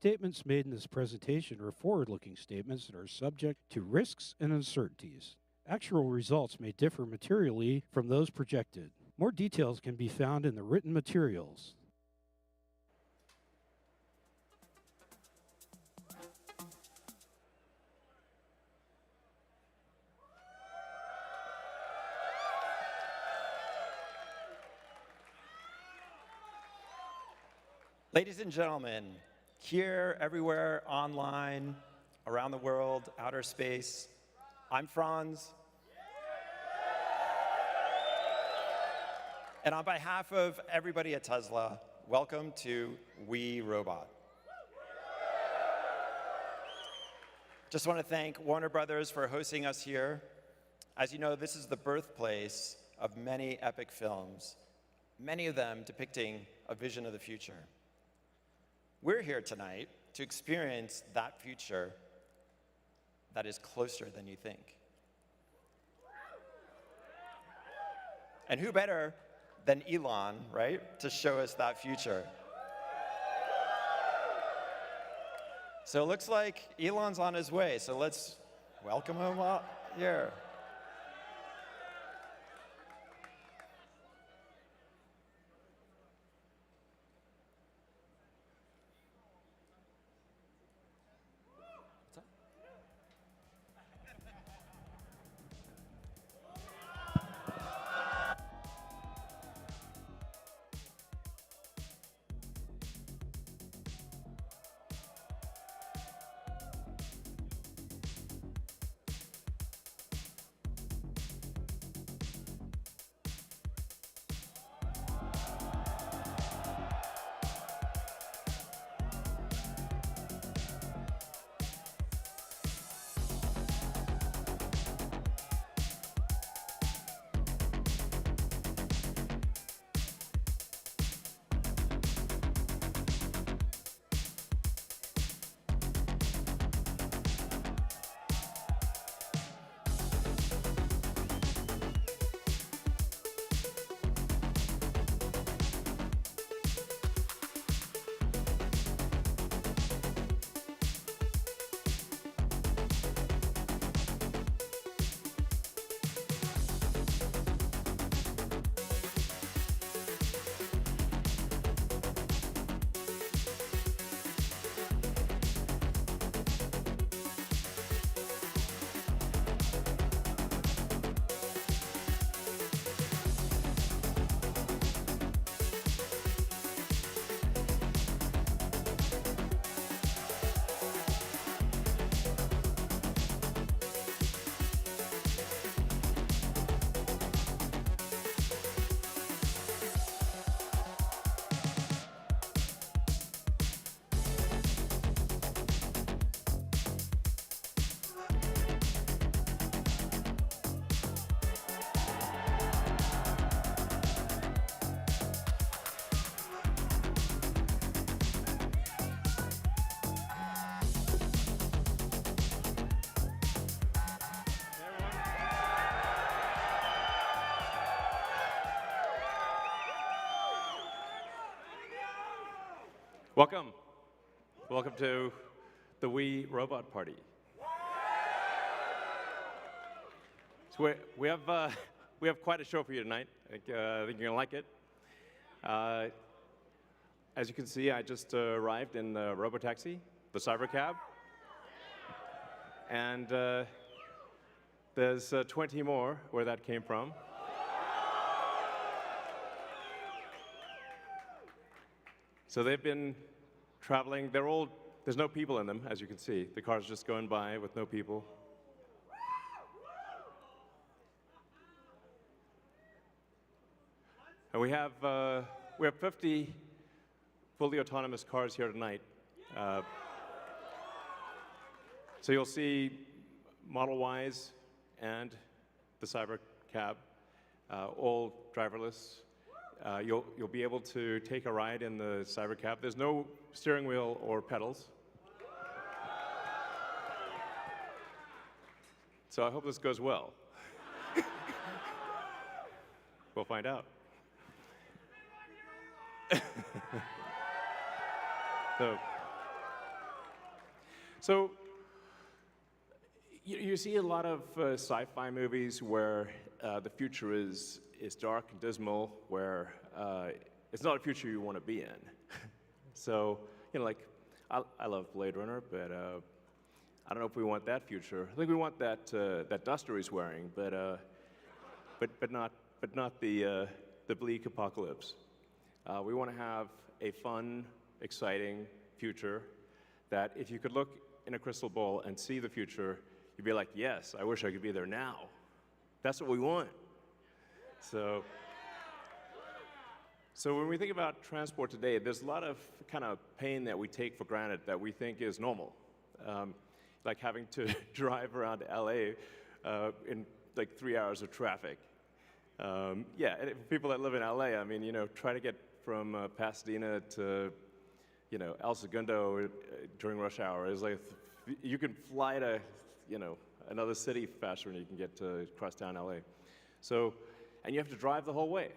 Statements made in this presentation are forward-looking statements that are subject to risks and uncertainties. Actual results may differ materially from those projected. More details can be found in the written materials. Ladies and gentlemen, here, everywhere, online, around the world, outer space, I'm Franz. And on behalf of everybody at Tesla, welcome to We Robot. Just want to thank Warner Brothers for hosting us here. As you know, this is the birthplace of many epic films, many of them depicting a vision of the future. We're here tonight to experience that future that is closer than you think. And who better than Elon, right, to show us that future? So it looks like Elon's on his way, so let's welcome him up here. Welcome. Welcome to the We Robot Party. So we have quite a show for you tonight. I think you're gonna like it. As you can see, I just arrived in the Robotaxi, the cybercab, and there's 20 more where that came from. So they've been traveling. They're all, there's no people in them, as you can see. The car's just going by with no people. And we have 50 fully autonomous cars here tonight. So you'll see Model Ys and the cybercab, all driverless. You'll be able to take a ride in the cybercab. There's no steering wheel or pedals. So I hope this goes well. We'll find out. So So you see a lot of sci-fi movies where the future is dark and dismal, where it's not a future you want to be in. So, like, I love Blade Runner, but I don't know if we want that future. I think we want that duster he's wearing, but not the bleak apocalypse. We want to have a fun, exciting future that if you could look in a crystal ball and see the future, you'd be like, yes, I wish I could be there now. That's what we want. So when we think about transport today, there's a lot of kind of pain that we take for granted that we think is normal. Like having to drive around LA in like 3 hours of traffic. Yeah, and for people that live in LA, I mean, try to get from Pasadena to, El Segundo during rush hour is like, you can fly to, another city faster than you can get to crosstown LA. So, and you have to drive the whole way.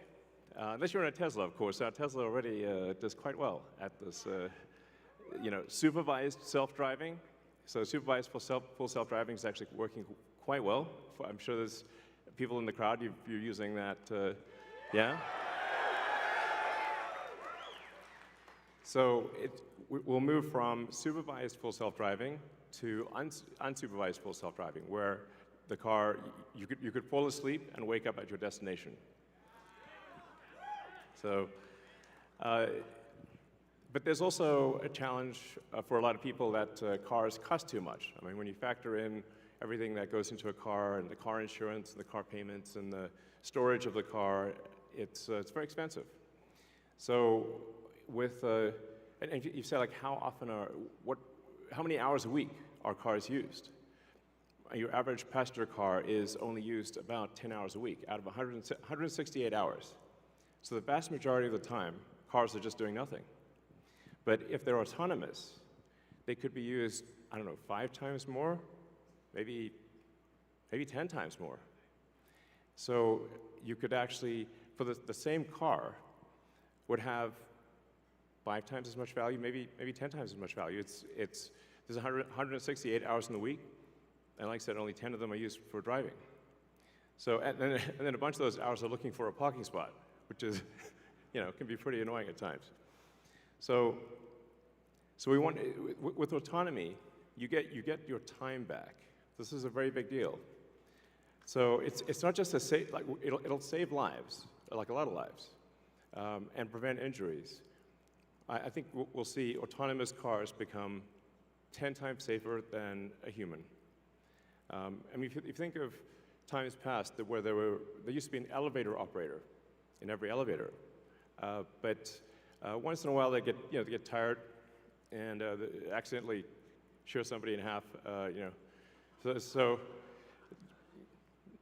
Unless you're in a Tesla, of course. Now, Tesla already does quite well at this, supervised self-driving. So supervised full self-driving is actually working quite well. I'm sure there's people in the crowd, you're using that, yeah? So we'll move from supervised full self-driving to unsupervised full self-driving, where the car, you could fall asleep and wake up at your destination. So, but there's also a challenge for a lot of people that cars cost too much. I mean, when you factor in everything that goes into a car, and the car insurance, and the car payments, and the storage of the car, it's very expensive. So with, and you say, like, how many hours a week are cars used? Your average passenger car is only used about 10 hours a week out of 168 hours. So the vast majority of the time, cars are just doing nothing. But if they're autonomous, they could be used, 5 times more, maybe 10 times more. So you could actually, for the same car, would have 5 times as much value, maybe 10 times as much value. There's 168 hours in the week, and like I said, only 10 of them are used for driving. So, and then a bunch of those hours are looking for a parking spot, which is, can be pretty annoying at times. So we want, with autonomy, you get your time back. This is a very big deal. So it's not just it'll save lives, like a lot of lives, and prevent injuries. I think we'll see autonomous cars become 10 times safer than a human. I mean, if you think of times past where there used to be an elevator operator in every elevator, but once in a while they get tired and they accidentally shear somebody in half, So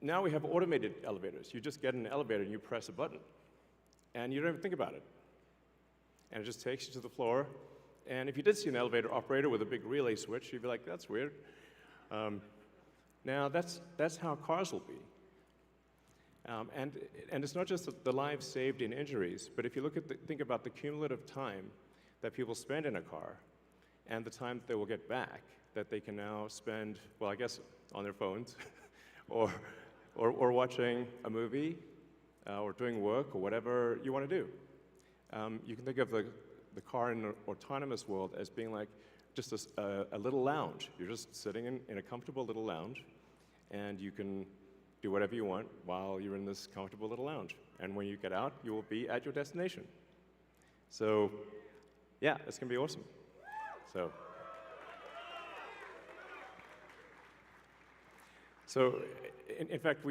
now we have automated elevators. You just get in an elevator and you press a button, and you don't even think about it. And it just takes you to the floor. And if you did see an elevator operator with a big relay switch, you'd be like, that's weird. Now that's how cars will be. And it's not just the lives saved in injuries, but if you think about the cumulative time that people spend in a car and the time that they will get back, that they can now spend, well, I guess, on their phones, or watching a movie, or doing work, or whatever you want to do. You can think of the car in an autonomous world as being like just a little lounge. You're just sitting in a comfortable little lounge, and you can do whatever you want while you're in this comfortable little lounge. And when you get out, you will be at your destination. So, yeah, it's going to be awesome. So in fact,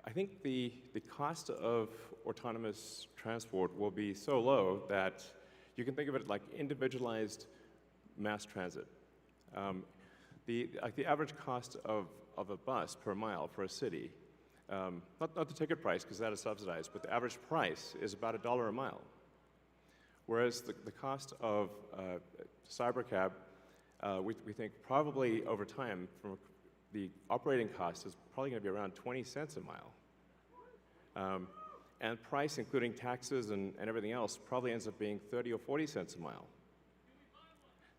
I think the cost of autonomous transport will be so low that you can think of it like individualized mass transit. The average cost of a bus per mile for a city, not the ticket price, because that is subsidized, but the average price is about $1 a mile. Whereas the cost of cybercab, we think probably over time, the operating cost is probably going to be around 20 cents a mile. And price, including taxes and everything else, probably ends up being 30 or 40 cents a mile.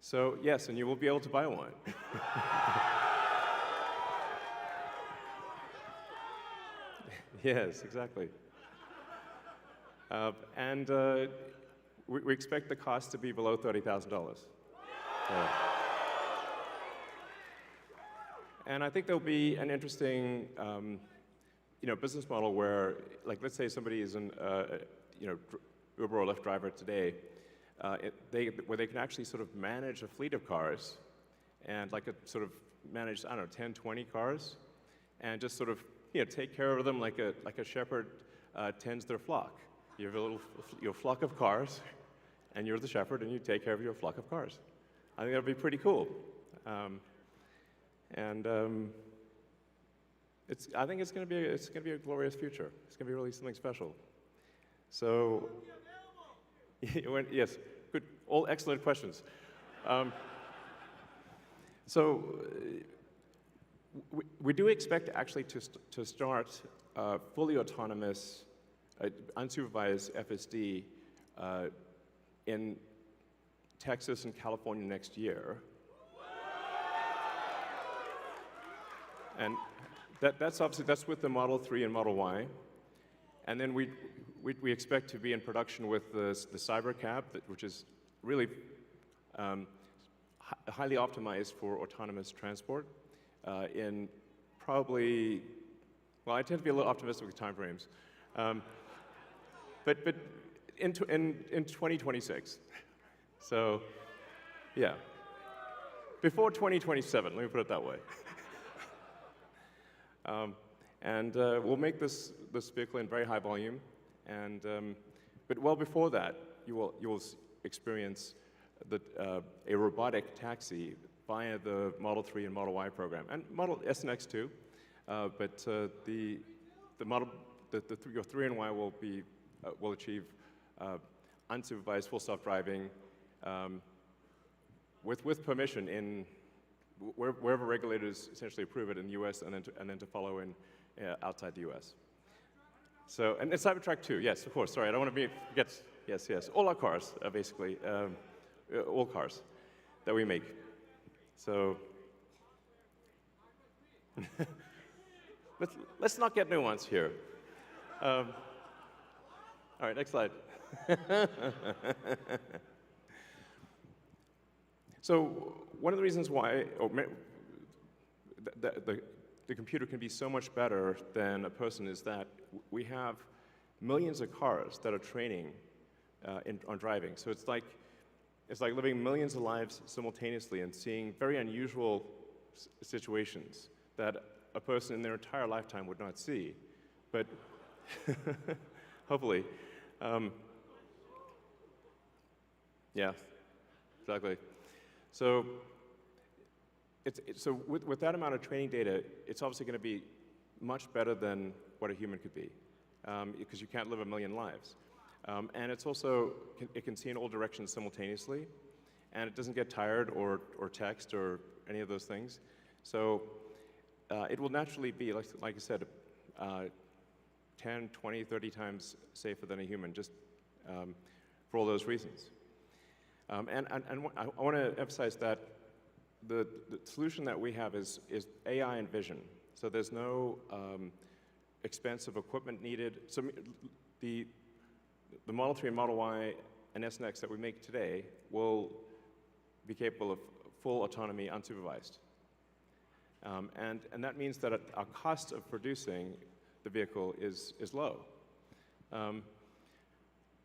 So yes, and you will be able to buy one. Yes, exactly. And we expect the cost to be below $30,000. And I think there'll be an interesting business model where, like, let's say somebody is an Uber or Lyft driver today, where they can actually sort of manage a fleet of cars and sort of manage, I don't know, 10, 20 cars, and just sort of take care of them like a shepherd tends their flock. You have your flock of cars, and you're the shepherd, and you take care of your flock of cars. I think that'd be pretty cool. I think it's going to be a glorious future. It's going to be really something special. So, yes, good, all excellent questions. We do expect actually to start fully autonomous, unsupervised FSD in Texas and California next year. And that's with the Model 3 and Model Y. And then we expect to be in production with the cybercab, which is really highly optimized for autonomous transport in probably, well, I tend to be a little optimistic with timeframes, but in 2026. So, yeah, before 2027. Let me put it that way. We'll make this vehicle in very high volume, but well before that, you will experience a robotic taxi via the Model 3 and Model Y program, and Model S and X too. But your 3 and Y will achieve unsupervised full self-driving with permission in wherever regulators essentially approve it in the U.S. and then to follow in outside the U.S. So, and Cybertruck too, yes, of course. Sorry, I don't want to forget. Yes. All our cars are basically all cars that we make. So, let's not get nuanced here. All right, next slide. So one of the reasons why the computer can be so much better than a person is that we have millions of cars that are training on driving. So it's like living millions of lives simultaneously and seeing very unusual situations that a person in their entire lifetime would not see. But hopefully, yeah, exactly. So, with that amount of training data, it's obviously going to be much better than what a human could be, because you can't live a million lives. And it's also, it can see in all directions simultaneously, and it doesn't get tired or text or any of those things. So it will naturally be, like I said, 10, 20, 30 times safer than a human, just for all those reasons. And I want to emphasize that the solution that we have is AI and vision. So there's no expensive equipment needed. So the Model 3 and Model Y and S and X that we make today will be capable of full autonomy unsupervised. And that means that our cost of producing the vehicle is low.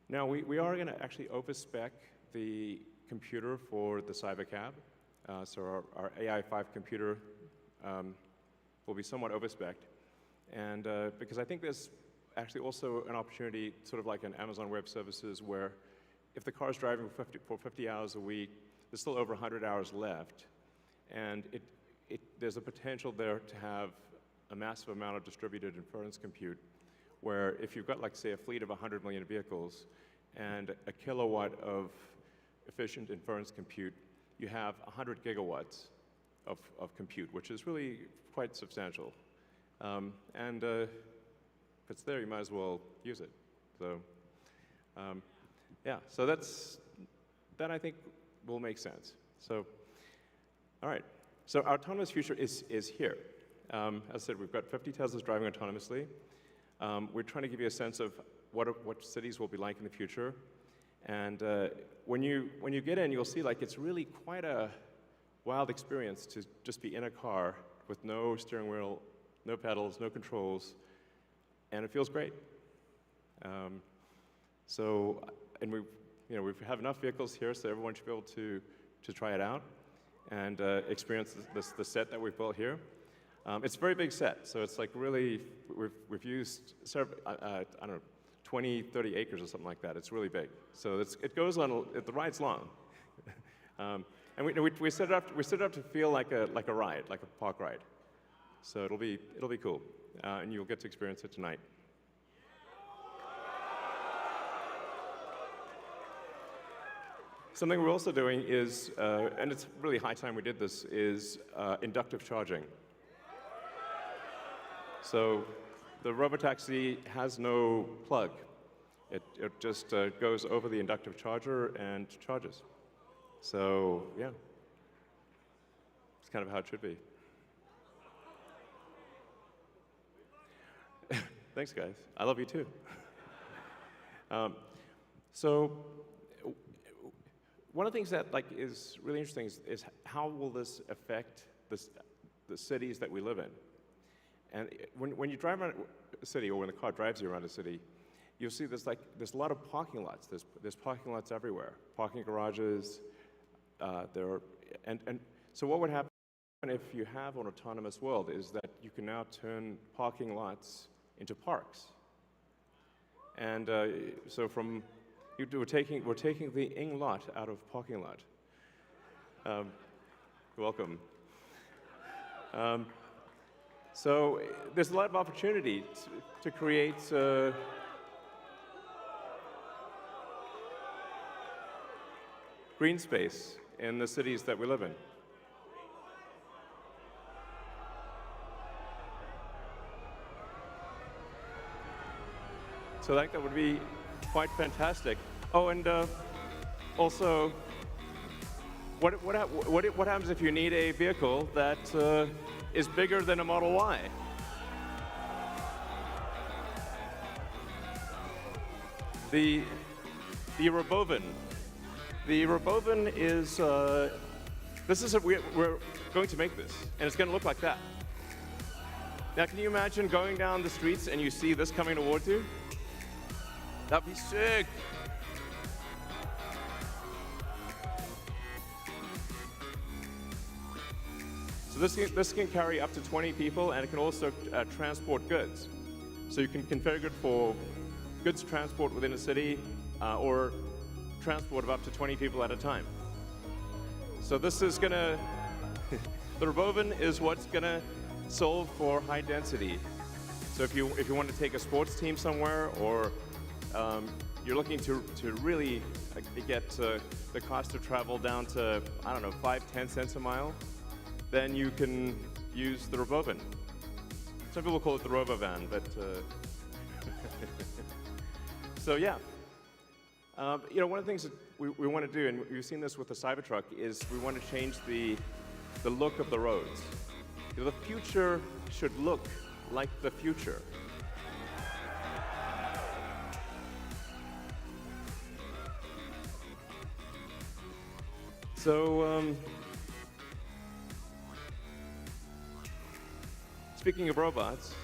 Now, we are going to actually overspec the computer for the cybercab. So our AI5 computer will be somewhat overspec'd. And because I think there's actually also an opportunity, sort of like an Amazon Web Services, where if the car's driving for 50 hours a week, there's still over 100 hours left. And there's a potential there to have a massive amount of distributed inference compute, where if you've got, like, say, a fleet of 100 million vehicles and a kilowatt of efficient inference compute, you have 100 gigawatts of compute, which is really quite substantial. And if it's there, you might as well use it. So, yeah, so that I think will make sense. So, all right. So our autonomous future is here. As I said, we've got 50 Teslas driving autonomously. We're trying to give you a sense of what cities will be like in the future. And when you get in, you'll see like it's really quite a wild experience to just be in a car with no steering wheel, no pedals, no controls, and it feels great. And we have enough vehicles here, so everyone should be able to try it out and experience the set that we've built here. It's a very big set, so it's like really, we've used several, I don't know, 20, 30 acres or something like that. It's really big. So it goes on, the ride's long. And we set it up to feel like a ride, like a park ride. So it'll be cool, and you'll get to experience it tonight. Something we're also doing is, and it's really high time we did this, is inductive charging. So the Robotaxi has no plug. It just goes over the inductive charger and charges. So yeah, it's kind of how it should be. Thanks, guys. I love you too. So one of the things that is really interesting is how will this affect the cities that we live in? And when you drive around a city, or when the car drives you around a city, you'll see there's a lot of parking lots. There's parking lots everywhere, parking garages. So what would happen if you have an autonomous world is that you can now turn parking lots into parks. And so we're taking the ing lot out of parking lot. You're welcome. So there's a lot of opportunity to create green space in the cities that we live in. So that would be quite fantastic. Oh, and also, what happens if you need a vehicle that is bigger than a Model Y? The Robovan. The Robovan is we're going to make this, and it's going to look like that. Now, can you imagine going down the streets and you see this coming towards you? That'd be sick. So this can carry up to 20 people, and it can also transport goods. So you can configure it for goods transport within a city, or transport of up to 20 people at a time. So this is gonna, the Robovan is what's gonna solve for high density. So if you want to take a sports team somewhere, or you're looking to really get the cost of travel down to, I don't know, 5-10 cents a mile, then you can use the Robovan. Some people call it the Robovan, but so yeah. One of the things that we want to do, and we've seen this with the Cybertruck, is we want to change the look of the roads. The future should look like the future. So, speaking of robots,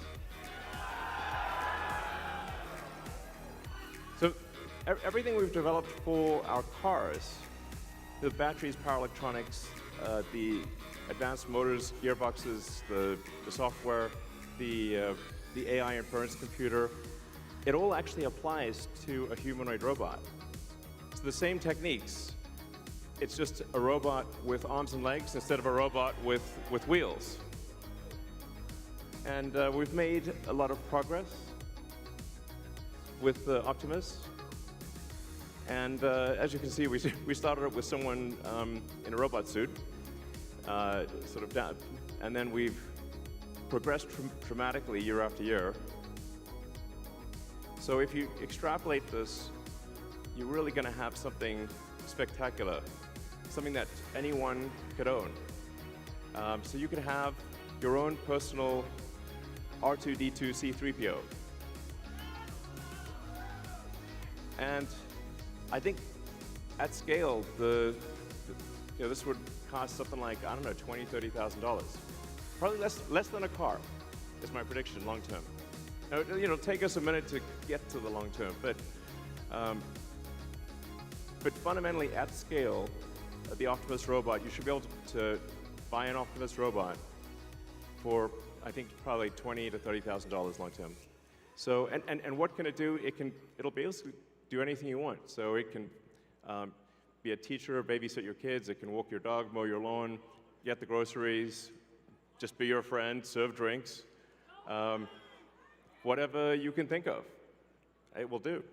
so everything we've developed for our cars, the batteries, power electronics, the advanced motors, gearboxes, the software, the AI inference computer, it all actually applies to a humanoid robot. It's the same techniques. It's just a robot with arms and legs instead of a robot with wheels. And we've made a lot of progress with Optimus. And as you can see, we started up with someone in a robot suit, sort of down, and then we've progressed dramatically year after year. So if you extrapolate this, you're really going to have something spectacular. something that anyone could own. So you could have your own personal R2-D2 C3PO. And I think at scale, this would cost something like, I don't know, $20,000, $30,000. Probably less than a car, is my prediction long term. Now, it'll take us a minute to get to the long term, but fundamentally at scale, the Optimus robot, you should be able to buy an Optimus robot for, I think, probably $20,000 to $30,000 long term. So, and what can it do? It'll basically do anything you want. So it can be a teacher, babysit your kids. It can walk your dog, mow your lawn, get the groceries, just be your friend, serve drinks. Whatever you can think of, it will do.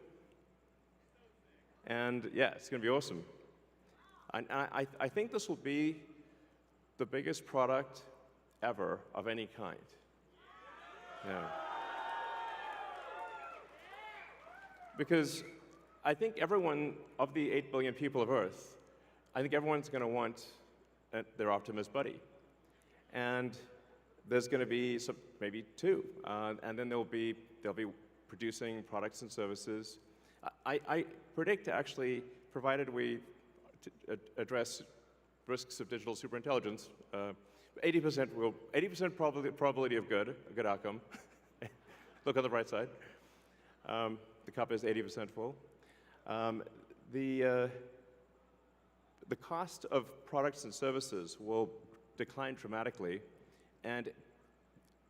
And yeah, it's going to be awesome. I think this will be the biggest product ever of any kind. Yeah. Because I think everyone, of the 8 billion people of Earth, I think everyone's going to want their Optimus buddy. And there's going to be maybe 2, and then they'll be producing products and services. I predict, actually, provided we address risks of digital superintelligence, 80% probability of a good outcome. Look on the bright side. The cup is 80% full. The cost of products and services will decline dramatically, and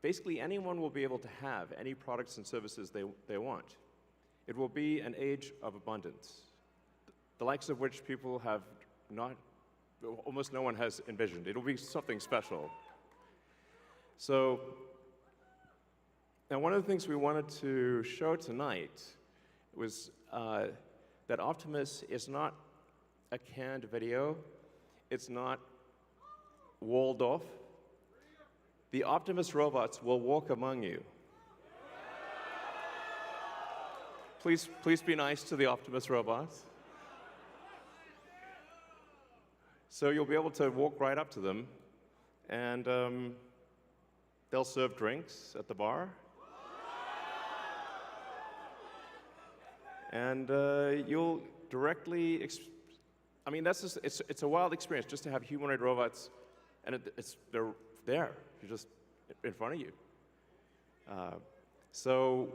basically anyone will be able to have any products and services they want. It will be an age of abundance, the likes of which people have almost no one has envisioned. It'll be something special. So, now one of the things we wanted to show tonight was that Optimus is not a canned video. It's not walled off. The Optimus robots will walk among you. Please be nice to the Optimus robots. So you'll be able to walk right up to them, and they'll serve drinks at the bar. And you'll directly, I mean, that's just, it's a wild experience just to have humanoid robots, and they're there, you're just in front of you. So,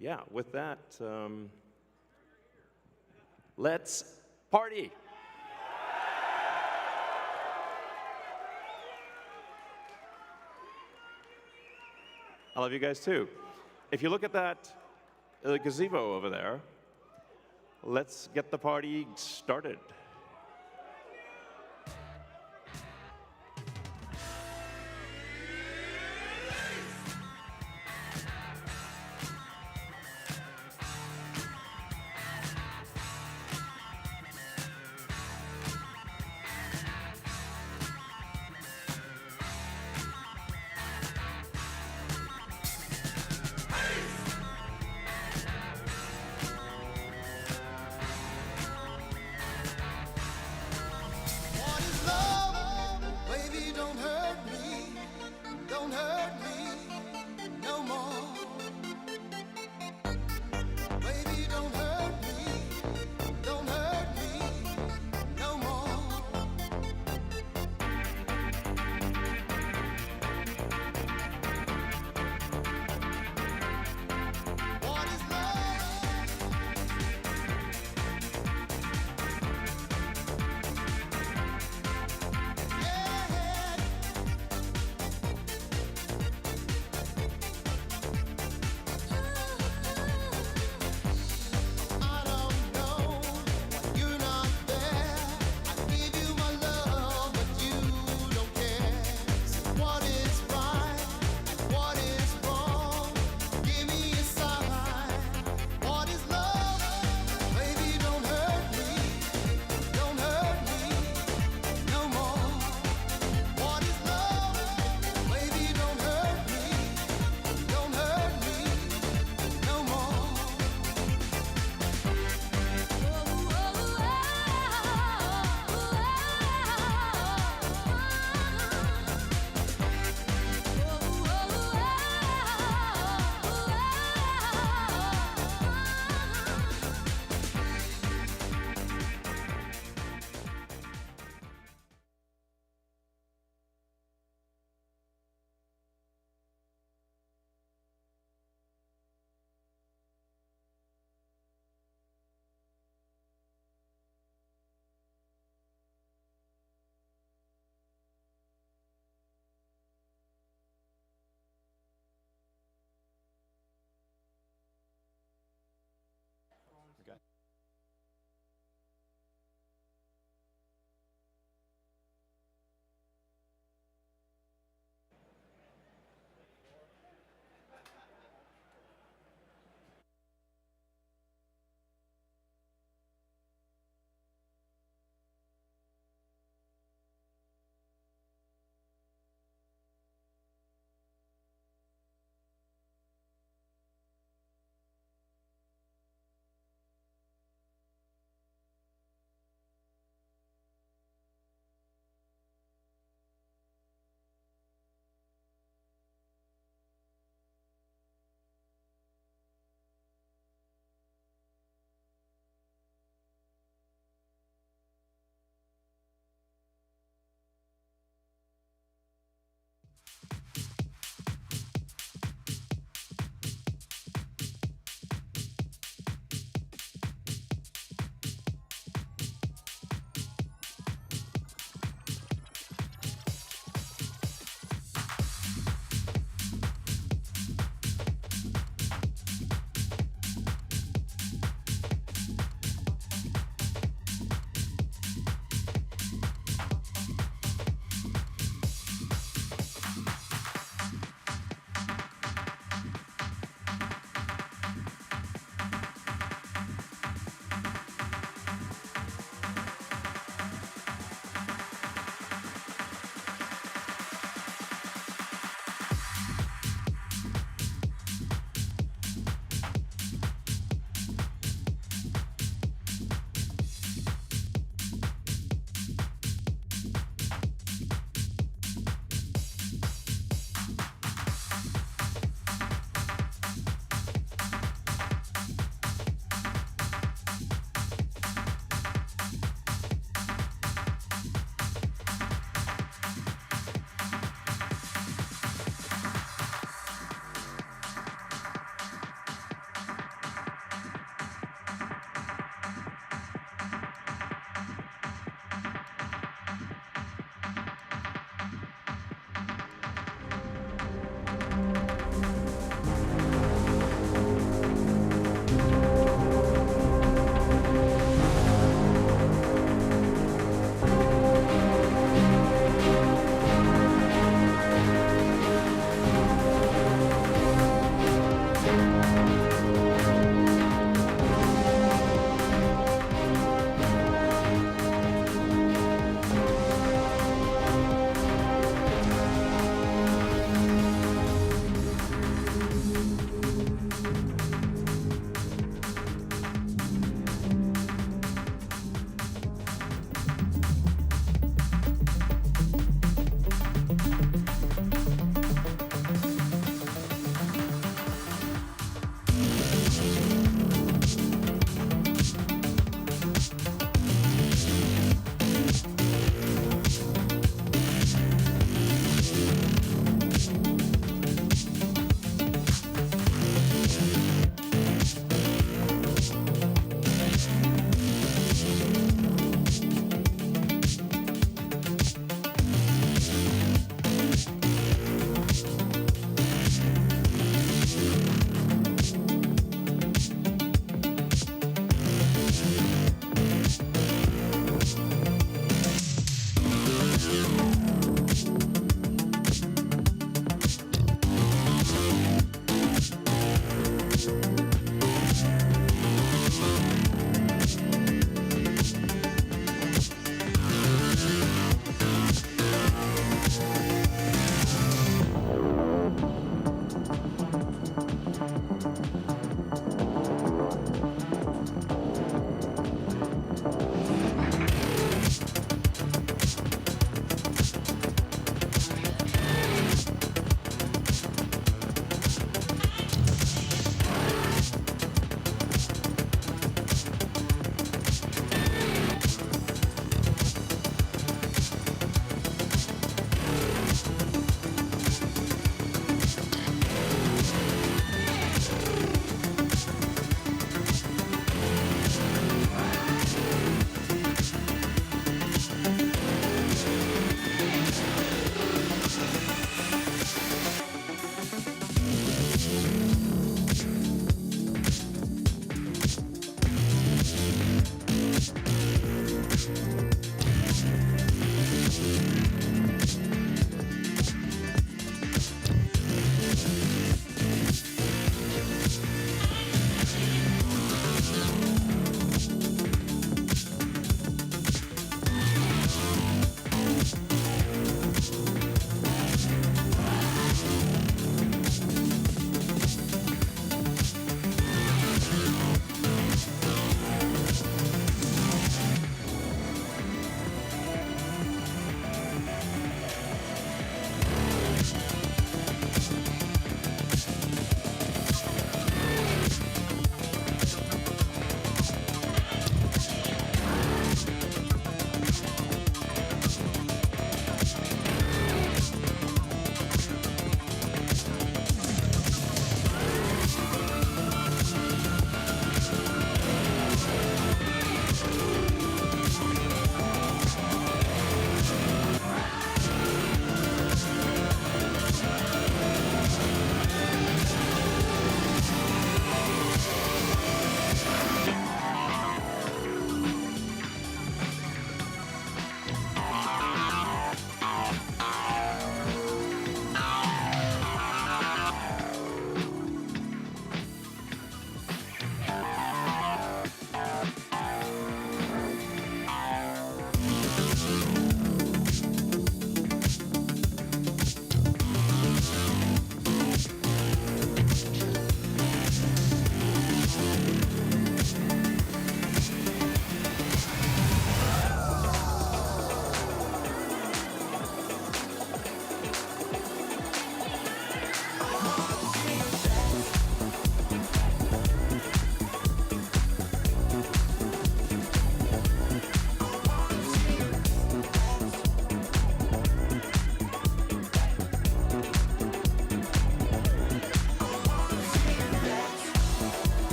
yeah, with that, let's party. I love you guys too. If you look at that gazebo over there, let's get the party started.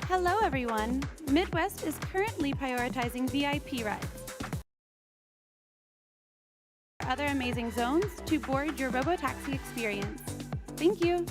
Hello, everyone. Midwest is currently prioritizing VIP rides. Other amazing zones to board your Robotaxi experience. Thank you.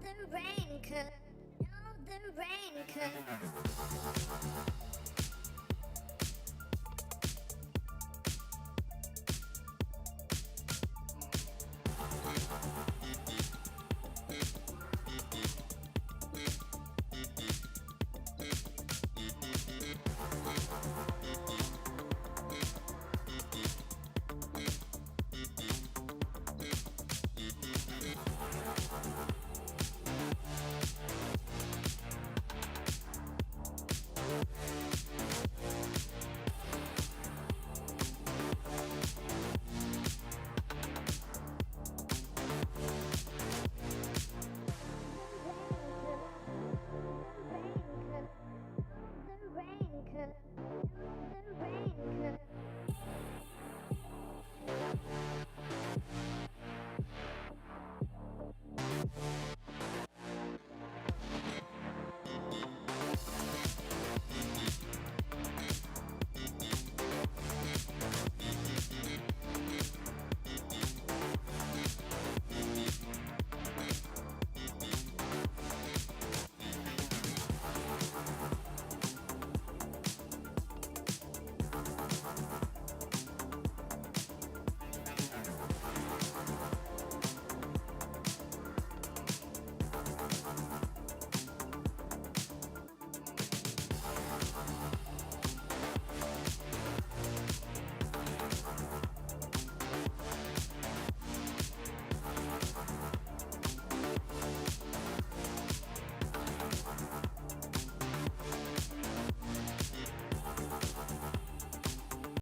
The rain could, the rain could.